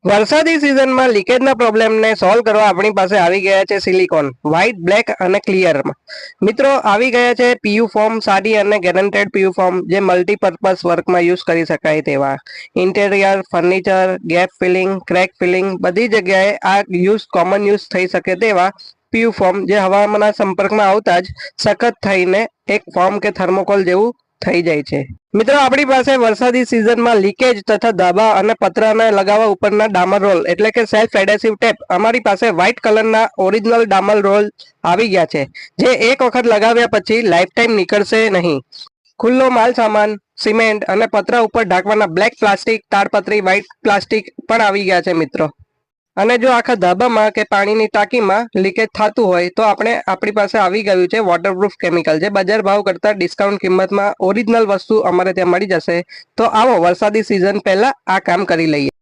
વરસાદી સિઝનમાં લીકેજના પ્રોબ્લેમને સોલ્વ કરવા આપણી પાસે આવી ગયા છે સિલિકોન વ્હાઇટ, બ્લેક અને ક્લિયરમાં. મિત્રો આવી ગયા છે પીયુ ફોર્મ, સાદી અને ગેરંટેડ પીયુ ફોર્મ જે મલ્ટીપર્પઝ વર્કમાં યુઝ કરી શકાય તેવા. Interior, furniture, gap filling, crack filling બધી જગ્યાએ આ કોમન યુઝ થઈ શકે તેવા પીયુ ફોર્મ જે હવામાનના સંપર્કમાં આવતા જ સખત થઈને એક ફોર્મ કે થર્મોકોલ જેવું થઈ જાય છે. મિત્રો આપણી પાસે વરસાદી સિઝનમાં લીકેજ તથા ધાબા અને પતરાને લગાવવા ઉપરના ડામર રોલ એટલે કે સેલ્ફ એડહેસિવ ટેપ અમારી પાસે વ્હાઇટ કલરના ઓરિજિનલ ડામર રોલ આવી ગયા છે, જે એક વખત લગાવ્યા પછી લાઈફ ટાઈમ નીકળશે નહીં. ખુલ્લો માલ સામાન, સિમેન્ટ અને પતરા ઉપર ઢાંકવાના બ્લેક પ્લાસ્ટિક, તાડપત્રી, વ્હાઇટ પ્લાસ્ટિક પણ આવી ગયા છે મિત્રો. અને જો આખા ધાબામાં કે પાણીની ટાંકીમાં લીકેજ થતું હોય તો આપણી પાસે આવી ગયું છે વોટરપ્રૂફ કેમિકલ, જે બજાર ભાવ કરતાં ડિસ્કાઉન્ટ કિંમતમાં ઓરિજિનલ વસ્તુ અમારે ત્યાં મળી જશે. તો આવો વરસાદી સિઝન પહેલા આ કામ કરી લઈએ.